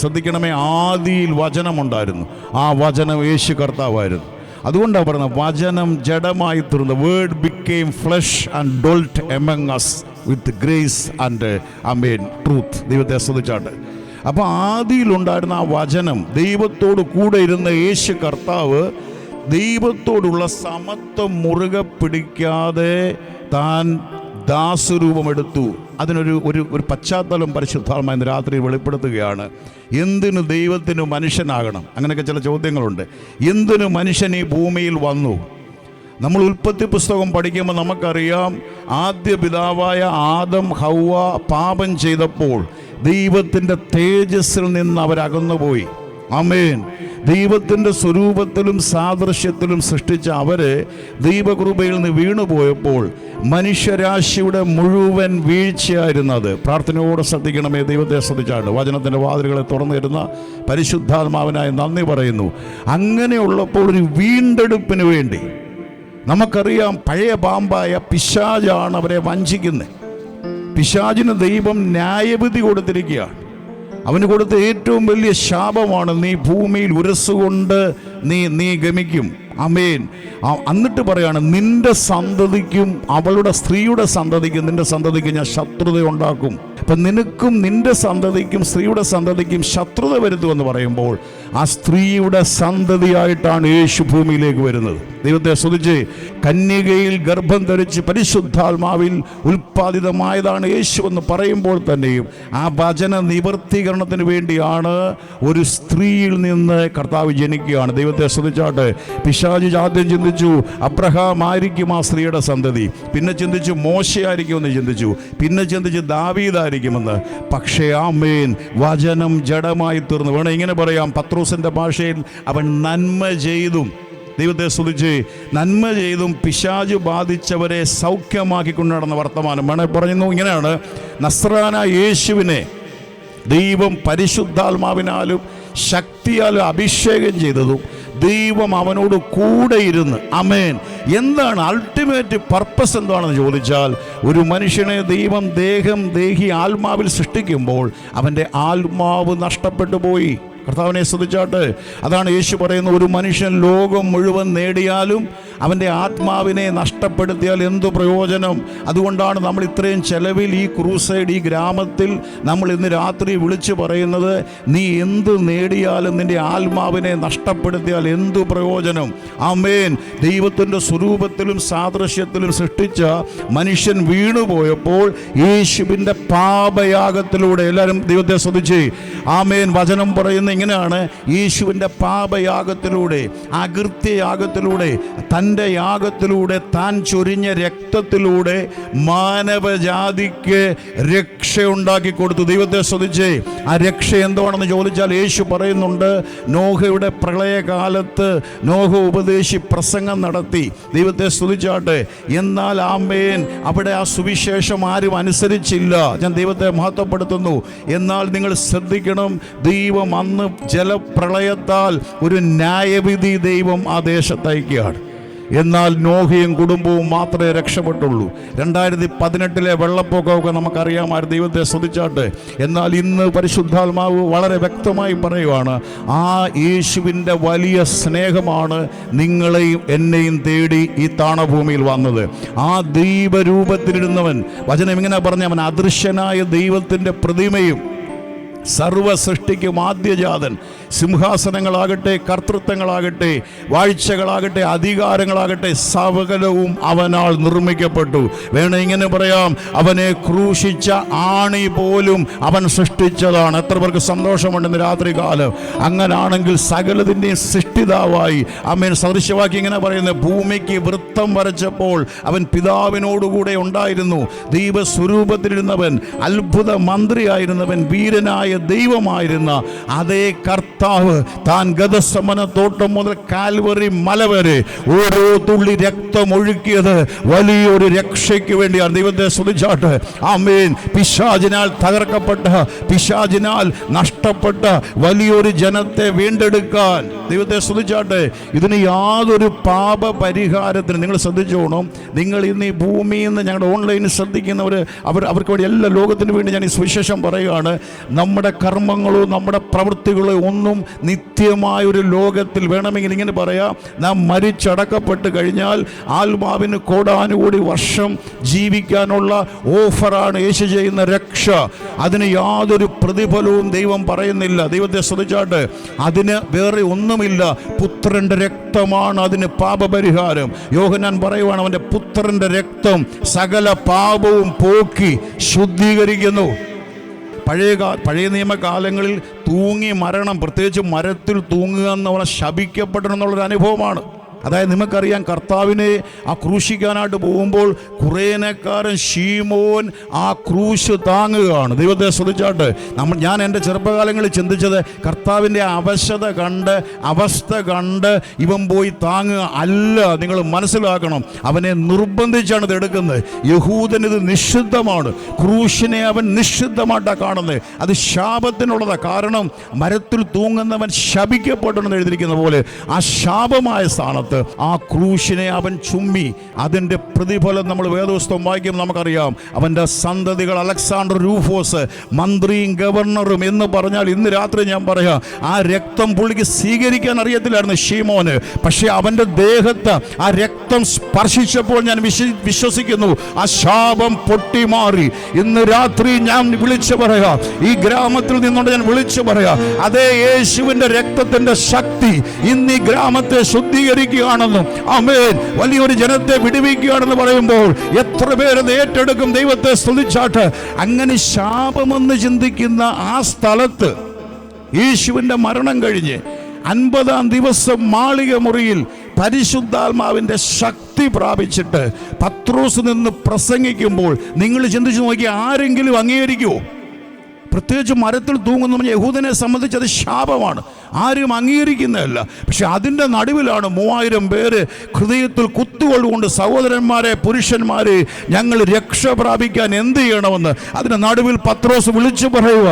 ശ്രദ്ധിക്കണമേ, ആദിയിൽ വചനമുണ്ടായിരുന്നു, ആ വചനം യേശു കർത്താവായിരുന്നു. അതുകൊണ്ടാണ് പറയുന്നത് വചനം ജഡമായി തീർന്നു. Word became flesh and dwelt among us with grace and truth. ദൈവത്തെ ആസ്വദിച്ചാട്ട്. അപ്പോൾ ആദിയിലുണ്ടായിരുന്ന ആ വചനം, ദൈവത്തോട് കൂടെ ഇരുന്ന യേശു കർത്താവ് ദൈവത്തോടുള്ള സമത്വം മുറുകെ പിടിക്കാതെ താൻ ദാസരൂപമെടുത്തു. അതിനൊരു ഒരു പശ്ചാത്തലം പരിശുദ്ധാത്മാവ് ഇന്ന് രാത്രി വെളിപ്പെടുത്തുകയാണ്. എന്തിനു ദൈവത്തിന് മനുഷ്യനാകണം? അങ്ങനെയൊക്കെ ചില ചോദ്യങ്ങളുണ്ട്. എന്തിനു മനുഷ്യൻ ഈ ഭൂമിയിൽ വന്നു? നമ്മൾ ഉൽപ്പത്തി പുസ്തകം പഠിക്കുമ്പോൾ നമുക്കറിയാം, ആദ്യ പിതാവായ ആദം ഹൗവ പാപം ചെയ്തപ്പോൾ ദൈവത്തിൻ്റെ തേജസ്സിൽ നിന്ന് അവരകന്നുപോയി. ആമേൻ. ദൈവത്തിൻ്റെ സ്വരൂപത്തിലും സാദൃശ്യത്തിലും സൃഷ്ടിച്ച അവരെ ദൈവകൃപയിൽ നിന്ന് വീണുപോയപ്പോൾ മനുഷ്യരാശിയുടെ മുഴുവൻ വീഴ്ചയായിരുന്നത്. പ്രാർത്ഥനയോടെ ശ്രദ്ധിക്കണമേ, ദൈവത്തെ ശ്രദ്ധിച്ചാണ്. വചനത്തിൻ്റെ വാതിലുകളെ തുറന്നു തരുന്ന പരിശുദ്ധാത്മാവിനായി നന്ദി പറയുന്നു. അങ്ങനെയുള്ളപ്പോൾ ഒരു വീണ്ടെടുപ്പിന് വേണ്ടി, നമുക്കറിയാം പഴയ പാമ്പായ പിശാചാണ് അവരെ വഞ്ചിക്കുന്നത്. പിശാചിന് ദൈവം ന്യായവിധി കൊടുത്തിരിക്കുകയാണ്. അവന് കൊടുത്ത ഏറ്റവും വലിയ ശാപമാണ്, നീ ഭൂമിയിൽ ഉരസുകൊണ്ട് നീ ഗമിക്കും. ആമേൻ. എന്നിട്ട് പറയാണ്, നിന്റെ സന്തതിക്കും അവളുടെ സ്ത്രീയുടെ സന്തതിക്കും നിന്റെ സന്തതിക്കും ഞാൻ ശത്രുത ഉണ്ടാക്കും. അപ്പം നിനക്കും നിന്റെ സന്തതിക്കും സ്ത്രീയുടെ സന്തതിക്കും ശത്രുത വരുത്തുമെന്ന് പറയുമ്പോൾ ആ സ്ത്രീയുടെ സന്തതിയായിട്ടാണ് യേശു ഭൂമിയിലേക്ക് വരുന്നത്. ദൈവത്തെ സ്തുതിച്ച്. കന്യകയിൽ ഗർഭം ധരിച്ച് പരിശുദ്ധാത്മാവിൽ ഉൽപ്പാദിതമായതാണ് യേശു എന്ന് പറയുമ്പോൾ തന്നെയും ആ വചന നിവർത്തീകരണത്തിന് വേണ്ടിയാണ് ഒരു സ്ത്രീയിൽ നിന്ന് കർത്താവ് ജനിക്കുകയാണ്. ദൈവത്തെ സ്തുതിച്ചാട്ട്. പിശാച് ആദ്യം ചിന്തിച്ചു അബ്രഹാം ആയിരിക്കും ആ സ്ത്രീയുടെ സന്തതി, പിന്നെ ചിന്തിച്ചു മോശയായിരിക്കുമെന്ന് ചിന്തിച്ചു, പിന്നെ ചിന്തിച്ചു ദാവീദായിരിക്കുമെന്ന്. പക്ഷേ ആമേൻ, വചനം ജഡമായി തീർന്നു. വേണം ഇങ്ങനെ പറയാം, പത്രോസിൻ്റെ ഭാഷയിൽ അവൻ നന്മ ചെയ്തും, ദൈവത്തെ സ്തുതിച്ച്, നന്മ ചെയ്തും പിശാച് ബാധിച്ചവരെ സൗഖ്യമാക്കിക്കൊണ്ട് നടന്ന വർത്തമാനം. വേണേ പറയുന്നു ഇങ്ങനെയാണ്, നസ്രാന യേശുവിനെ ദൈവം പരിശുദ്ധാത്മാവിനാലും ശക്തിയാലും അഭിഷേകം ചെയ്തതും ദൈവം അവനോട് കൂടെ ഇരുന്ന്. ആമേൻ. എന്താണ് അൾട്ടിമേറ്റ് പർപ്പസ് എന്താണെന്ന് ചോദിച്ചാൽ, ഒരു മനുഷ്യനെ ദൈവം ദേഹി ആത്മാവിൽ സൃഷ്ടിക്കുമ്പോൾ അവൻ്റെ ആത്മാവ് നഷ്ടപ്പെട്ടു പോയി. കർത്താവിനെ സ്തുതിച്ചാട്ട്. അതാണ് യേശു പറയുന്നത്, ഒരു മനുഷ്യൻ ലോകം മുഴുവൻ നേടിയാലും അവൻ്റെ ആത്മാവിനെ നഷ്ടപ്പെടുത്തിയാൽ എന്തു പ്രയോജനം? അതുകൊണ്ടാണ് നമ്മൾ ഇത്രയും ചെലവിൽ ഈ ക്രൂസൈഡ്, ഈ ഗ്രാമത്തിൽ നമ്മൾ ഇന്ന് രാത്രി വിളിച്ചു പറയുന്നത്, നീ എന്ത് നേടിയാലും നിൻ്റെ ആത്മാവിനെ നഷ്ടപ്പെടുത്തിയാൽ എന്തു പ്രയോജനം? ആമേൻ. ദൈവത്തിൻ്റെ സ്വരൂപത്തിലും സാദൃശ്യത്തിലും സൃഷ്ടിച്ച മനുഷ്യൻ വീണുപോയപ്പോൾ യേശുവിൻ്റെ പാപയാഗത്തിലൂടെ, എല്ലാവരും ദൈവത്തെ സ്തുതിച്ച്. ആമേൻ. വചനം പറയുന്ന ഇങ്ങനെയാണ്, യേശുവിൻ്റെ പാപയാഗത്തിലൂടെ, അകൃത്യയാഗത്തിലൂടെ, തൻ്റെ യാഗത്തിലൂടെ, താൻ ചൊരിഞ്ഞ രക്തത്തിലൂടെ മാനവജാതിക്ക് രക്ഷയുണ്ടാക്കി കൊടുത്തു. ദൈവത്തെ സ്തുതിച്ച്. ആ രക്ഷ എന്താണെന്ന് ചോദിച്ചാൽ യേശു പറയുന്നുണ്ട്, നോഹയുടെ പ്രളയകാലത്ത് നോഹ ഉപദേശി പ്രസംഗം നടത്തി. ദൈവത്തെ സ്തുതിച്ചാട്ടെ. എന്നാൽ ആമേൻ, അവിടെ ആ സുവിശേഷം ആരും അനുസരിച്ചില്ല. ഞാൻ ദൈവത്തെ മഹത്വപ്പെടുത്തുന്നു. എന്നാൽ നിങ്ങൾ ശ്രദ്ധിക്കണം, ദൈവം അന്ന് ജലപ്രളയത്താൽ ഒരു ന്യായവിധി ദൈവം ആ ദേശത്തയക്കുകയാണ്. എന്നാൽ നോഹയും കുടുംബവും മാത്രമേ രക്ഷപ്പെട്ടുള്ളൂ. 2018 വെള്ളപ്പൊക്കമൊക്കെ നമുക്കറിയാമായിരുന്നു. ദൈവത്തെ സ്തുതിച്ചാട്ട്. എന്നാൽ ഇന്ന് പരിശുദ്ധാത്മാവ് വളരെ വ്യക്തമായി പറയുവാണ്, ആ യേശുവിൻ്റെ വലിയ സ്നേഹമാണ് നിങ്ങളെയും എന്നെയും തേടി ഈ താണഭൂമിയിൽ വന്നത്. ആ ദൈവരൂപത്തിലിരുന്നവൻ, വചനം ഇങ്ങനെ പറഞ്ഞ, അവൻ അദൃശ്യനായ ദൈവത്തിൻ്റെ പ്രതിമയും സർവ സൃഷ്ടിക്കും ആദ്യജാതൻ. സിംഹാസനങ്ങളാകട്ടെ, കർത്തൃത്വങ്ങളാകട്ടെ, വാഴ്ചകളാകട്ടെ, അധികാരങ്ങളാകട്ടെ, സകലവും അവനാൽ നിർമ്മിക്കപ്പെട്ടു. വേണം ഇങ്ങനെ പറയാം, അവനെ ക്രൂശിച്ച ആണി പോലും അവൻ സൃഷ്ടിച്ചതാണ്. എത്ര പേർക്ക് സന്തോഷമുണ്ടെന്ന് രാത്രി കാലം? അങ്ങനാണെങ്കിൽ സകലത്തിൻ്റെയും സൃഷ്ടിതാവായി ആമേൻ. സദൃശ്യവാക്കി ഇങ്ങനെ പറയുന്നത്, ഭൂമിക്ക് വൃത്തം വരച്ചപ്പോൾ അവൻ പിതാവിനോടുകൂടെ ഉണ്ടായിരുന്നു. ദൈവസ്വരൂപത്തിലിരുന്നവൻ, അത്ഭുത മന്ത്രിയായിരുന്നവൻ, വീരനായ ദൈവമായിരുന്ന അതേ കർത്താവ് കർത്താവ് താൻ ഗദസമന തോട്ടം മുതൽ കാൽവറി മല വരെ ഓരോ തുള്ളി രക്തം ഒഴുക്കിയത് വലിയൊരു രക്ഷയ്ക്ക് വേണ്ടിയാണ്. ദൈവത്തെ സ്തുതിച്ചാട്ട്. ആമേൻ. പിശാചിനാൽ തകർക്കപ്പെട്ട, പിശാചിനാൽ നഷ്ടപ്പെട്ട വലിയൊരു ജനത്തെ വീണ്ടെടുക്കാൻ ദൈവത്തെ സ്തുതിച്ചാട്ടെ. ഇതിന് യാതൊരു പാപ പരിഹാരത്തിന് നിങ്ങൾ ശ്രദ്ധിച്ചോണം. നിങ്ങൾ ഇന്ന് ഈ ഭൂമിയിൽ നിന്ന് ഞങ്ങളുടെ ഓൺലൈനിൽ ശ്രദ്ധിക്കുന്നവർ അവർക്ക് വേണ്ടി എല്ലാ ലോകത്തിനു വേണ്ടി ഞാൻ ഈ സുവിശേഷം പറയുകയാണ്. നമ്മുടെ കർമ്മങ്ങളോ നമ്മുടെ പ്രവൃത്തികളോ ഒന്നും നിത്യമായൊരു ലോകത്തിൽ വേണമെങ്കിൽ ഇങ്ങനെ പറയാം, നാം മരിച്ചടക്കപ്പെട്ട് കഴിഞ്ഞാൽ ആത്മാവിന് കോടാനുകൂടി വർഷം ജീവിക്കാനുള്ള ഓഫറാണ് യേശു ചെയ്യുന്ന രക്ഷ. അതിന് യാതൊരു പ്രതിഫലവും ദൈവം പറയുന്നില്ല. ദൈവത്തെ ശ്രദ്ധിച്ചാട്ട്. അതിന് വേറെ ഒന്നുമില്ല. പുത്രന്റെ രക്തമാണ് അതിന് പാപപരിഹാരം. യോഹന്നാൻ പറയുവാണ്, അവന്റെ പുത്രന്റെ രക്തം സകല പാപവും പോക്കി ശുദ്ധീകരിക്കുന്നു. പഴയ നിയമകാലങ്ങളിൽ തൂങ്ങി മരണം, പ്രത്യേകിച്ച് മരത്തിൽ തൂങ്ങുക എന്ന് പറഞ്ഞാൽ ശപിക്കപ്പെടണം എന്നുള്ളൊരു അനുഭവമാണ്. അതായത് നിങ്ങൾക്കറിയാം, കർത്താവിനെ ആ ക്രൂശിക്കാനായിട്ട് പോകുമ്പോൾ കുറേനക്കാരൻ ശീമോൻ ആ ക്രൂശ് താങ്ങുകയാണ്. ദൈവത്തെ ശ്രദ്ധിച്ചാട്ട്. ഞാൻ എൻ്റെ ചെറുപ്പകാലങ്ങളിൽ ചിന്തിച്ചത്, കർത്താവിൻ്റെ അവസ്ഥ കണ്ട് ഇവൻ പോയി താങ്ങുക അല്ല. നിങ്ങൾ മനസ്സിലാക്കണം, അവനെ നിർബന്ധിച്ചാണ് ഇത് എടുക്കുന്നത്. യഹൂദൻ ഇത് നിഷിദ്ധമാണ്. ക്രൂശിനെ അവൻ നിഷിദ്ധമായിട്ടാണ് കാണുന്നത്. അത് ശാപത്തിനുള്ളതാണ്. കാരണം മരത്തിൽ തൂങ്ങുന്നവൻ ശപിക്കപ്പെടണമെന്ന് എഴുതിയിരിക്കുന്ന പോലെ ആ ശാപമായ സ്ഥാനത്ത് ആ ക്രൂശിനെ അവൻ ചുമ്മി. അതിൻ്റെ പ്രതിഫലം നമ്മൾ വേദപുസ്തകം വായിക്കുമ്പോൾ നമുക്കറിയാം. അവൻ്റെ സന്തതികൾ അലക്സാണ്ടർ രൂഫോസ്, മന്ത്രിയും ഗവർണറും എന്ന് പറഞ്ഞാൽ ഇന്ന് രാത്രി ഞാൻ പറയാം, ആ രക്തം പുള്ളിക്ക് സ്വീകരിക്കാൻ അറിയത്തില്ലായിരുന്നു ശീമോന്. പക്ഷേ അവൻ്റെ ദേഹത്ത് ആ രക്തം സ്പർശിച്ചപ്പോൾ ഞാൻ വിശ്വസിക്കുന്നു ആ ശാപം പൊട്ടിമാറി. ഇന്ന് രാത്രി ഞാൻ വിളിച്ചു പറയാം, ഈ ഗ്രാമത്തിൽ നിന്നുകൊണ്ട് ഞാൻ വിളിച്ചു പറയാം, അതേ യേശുവിൻ്റെ രക്തത്തിൻ്റെ ശക്തി ഇന്ന് ഈ ഗ്രാമത്തെ ശുദ്ധീകരിക്കുക ണെന്നും ആമേൻ, വലിയൊരു ജനത്തെ വിടുവിക്കുകയാണെന്ന് പറയുമ്പോൾ എത്ര പേരത് ഏറ്റെടുക്കും. ദൈവത്തെ സ്തുതിച്ചാട്ട്. അങ്ങനെ ശാപമെന്ന് ചിന്തിക്കുന്ന ആ സ്ഥലത്ത് യേശുവിൻ്റെ മരണം കഴിഞ്ഞ് 50-ാം ദിവസം മാളിക മുറിയിൽ പരിശുദ്ധാത്മാവിൻ്റെ ശക്തി പ്രാപിച്ചിട്ട് പത്രോസ് നിന്ന് പ്രസംഗിക്കുമ്പോൾ നിങ്ങൾ ചിന്തിച്ചു നോക്കി, ആരെങ്കിലും അംഗീകരിക്കുമോ? പ്രത്യേകിച്ച് മരത്തിൽ തൂങ്ങുന്ന യഹൂദനെ സംബന്ധിച്ച് അത് ശാപമാണ്. ആരും അംഗീകരിക്കുന്നതല്ല. പക്ഷെ അതിൻ്റെ നടുവിലാണ് 3000 പേര് ഹൃദയത്തിൽ കുത്തുകൊള്ളുകൊണ്ട്, സഹോദരന്മാരെ, പുരുഷന്മാരെ, ഞങ്ങൾ രക്ഷ പ്രാപിക്കാൻ എന്ത് ചെയ്യണമെന്ന് അതിൻ്റെ നടുവിൽ പത്രോസ് വിളിച്ചു പറയുക,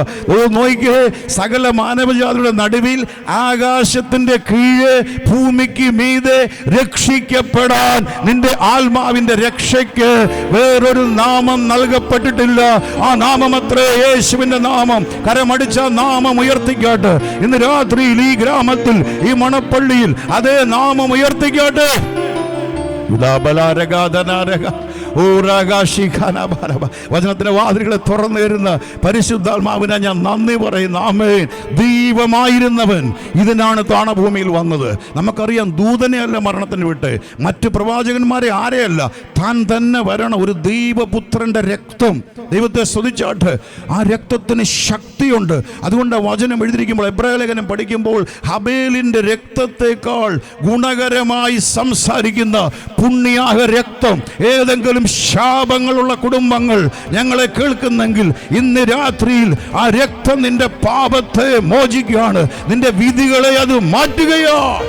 നോക്കിയേ, സകല മാനവജാതിയുടെ നടുവിൽ ആകാശത്തിൻ്റെ കീഴെ ഭൂമിക്ക് മീതെ രക്ഷിക്കപ്പെടാൻ നിന്റെ ആത്മാവിൻ്റെ രക്ഷയ്ക്ക് വേറൊരു നാമം നൽകപ്പെട്ടിട്ടില്ല. ആ നാമമത്രേ യേശുവിൻ്റെ നാമം. കരമടിച്ച നാമം ഉയർത്തിക്കാട്ട്. ഇന്ന് രാത്രി ഈ ഗ്രാമത്തിൽ, ഈ മണപ്പള്ളിയിൽ അതേ നാമം ഉയർത്തിക്കാട്ടെ. വചനത്തിന്റെ വാതിലുകളെ തുറന്നു തരുന്ന പരിശുദ്ധാത്മാവിനെ ഞാൻ നന്ദി പറയുന്നു. ആമേൻ. ദൈവമായിരുന്നവൻ ഇതിനാണ് താണഭൂമിയിൽ വന്നത്. നമുക്കറിയാം, ദൂതനെ അല്ല മരണത്തിന് വിട്ട്, മറ്റു പ്രവാചകന്മാരെ ആരെയല്ല, താൻ തന്നെ വരണം. ഒരു ദൈവപുത്രന്റെ രക്തം. ദൈവത്തെ സ്തുതിച്ചാട്ട്. ആ രക്തത്തിന് ശക്തിയുണ്ട്. അതുകൊണ്ട് വചനം എഴുതിയിരിക്കുമ്പോൾ, എബ്രായലേഖനം പഠിക്കുമ്പോൾ, ഹബേലിന്റെ രക്തത്തെക്കാൾ ഗുണകരമായി സംസാരിക്കുന്ന പുണ്യാഹ രക്തം. ഏതെങ്കിലും ശാപങ്ങളുള്ള കുടുംബങ്ങൾ ഞങ്ങളെ കേൾക്കുന്നെങ്കിൽ ഇന്ന് രാത്രിയിൽ ആ രക്തം നിന്റെ പാപത്തെ മോചിക്കുകയാണ്, നിന്റെ വിധികളെ അത് മാറ്റുകയാണ്.